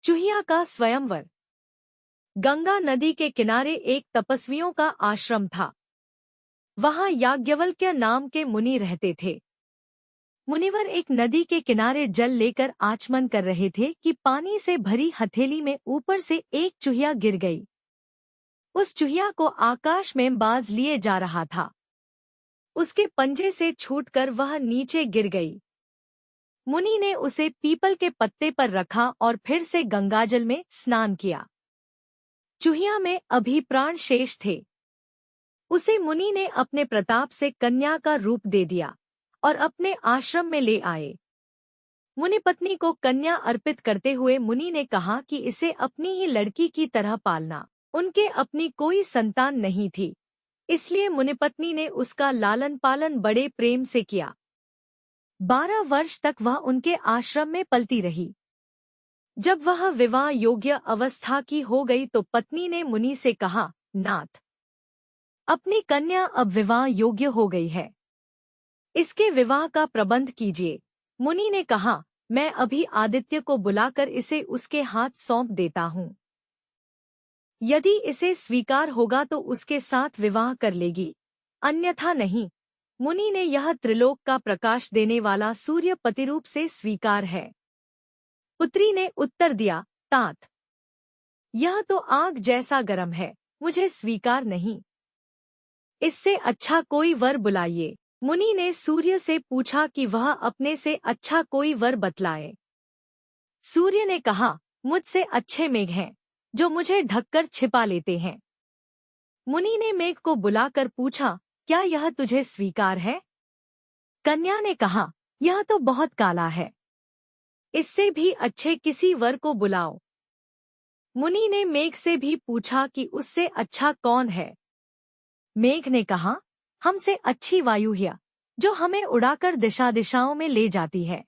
चूहिया का स्वयंवर। गंगा नदी के किनारे एक तपस्वियों का आश्रम था। वहां याज्ञवल्क्य नाम के मुनि रहते थे। मुनिवर एक नदी के किनारे जल लेकर आचमन कर रहे थे कि पानी से भरी हथेली में ऊपर से एक चूहिया गिर गई। उस चूहिया को आकाश में बाज लिए जा रहा था। उसके पंजे से छूटकर वह नीचे गिर गई। मुनि ने उसे पीपल के पत्ते पर रखा और फिर से गंगाजल में स्नान किया। चूहिया में अभी प्राण शेष थे। उसे मुनि ने अपने प्रताप से कन्या का रूप दे दिया और अपने आश्रम में ले आए। मुनि पत्नी को कन्या अर्पित करते हुए मुनि ने कहा कि इसे अपनी ही लड़की की तरह पालना। उनके अपनी कोई संतान नहीं थी, इसलिए मुनिपत्नी ने उसका लालन पालन बड़े प्रेम से किया। 12 वर्ष तक वह उनके आश्रम में पलती रही। जब वह विवाह योग्य अवस्था की हो गई तो पत्नी ने मुनि से कहा, नाथ, अपनी कन्या अब विवाह योग्य हो गई है, इसके विवाह का प्रबंध कीजिए। मुनि ने कहा, मैं अभी आदित्य को बुलाकर इसे उसके हाथ सौंप देता हूँ। यदि इसे स्वीकार होगा तो उसके साथ विवाह कर लेगी, अन्यथा नहीं। मुनि ने यह त्रिलोक का प्रकाश देने वाला सूर्य पतिरूप से स्वीकार है। पुत्री ने उत्तर दिया, तात, यह तो आग जैसा गर्म है, मुझे स्वीकार नहीं। इससे अच्छा कोई वर बुलाइए। मुनि ने सूर्य से पूछा कि वह अपने से अच्छा कोई वर बतलाए। सूर्य ने कहा, मुझसे अच्छे मेघ हैं, जो मुझे ढककर छिपा लेते हैं। मुनि ने मेघ को बुलाकर पूछा, क्या यह तुझे स्वीकार है? कन्या ने कहा, यह तो बहुत काला है, इससे भी अच्छे किसी वर को बुलाओ। मुनि ने मेघ से भी पूछा कि उससे अच्छा कौन है। मेघ ने कहा, हमसे अच्छी वायु है, जो हमें उड़ाकर दिशा दिशाओं में ले जाती है।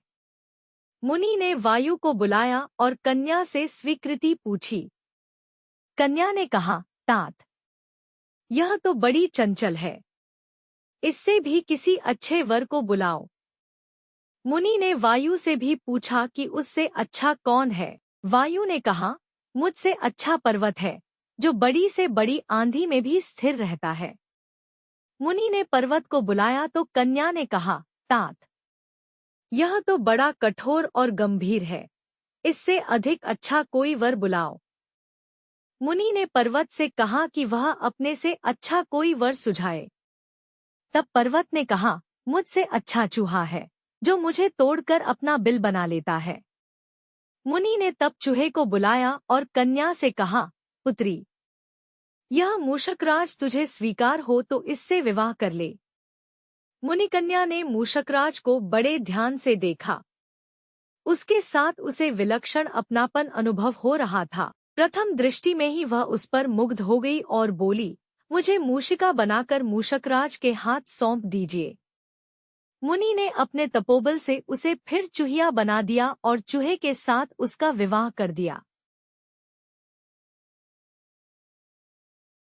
मुनि ने वायु को बुलाया और कन्या से स्वीकृति पूछी। कन्या ने कहा, तात, यह तो बड़ी चंचल है, इससे भी किसी अच्छे वर को बुलाओ। मुनि ने वायु से भी पूछा कि उससे अच्छा कौन है। वायु ने कहा, मुझसे अच्छा पर्वत है, जो बड़ी से बड़ी आंधी में भी स्थिर रहता है। मुनि ने पर्वत को बुलाया तो कन्या ने कहा, तात, यह तो बड़ा कठोर और गंभीर है, इससे अधिक अच्छा कोई वर बुलाओ। मुनि ने पर्वत से कहा कि वह अपने से अच्छा कोई वर सुझाए। तब पर्वत ने कहा, मुझसे अच्छा चूहा है, जो मुझे तोड़कर अपना बिल बना लेता है। मुनि ने तब चूहे को बुलाया और कन्या से कहा, पुत्री, यह मूषकराज तुझे स्वीकार हो तो इससे विवाह कर ले। मुनि कन्या ने मूषकराज को बड़े ध्यान से देखा। उसके साथ उसे विलक्षण अपनापन अनुभव हो रहा था। प्रथम दृष्टि में ही वह उस पर मुग्ध हो गई और बोली, मुझे मूषिका बनाकर मूषकराज के हाथ सौंप दीजिए। मुनि ने अपने तपोबल से उसे फिर चूहिया बना दिया और चूहे के साथ उसका विवाह कर दिया।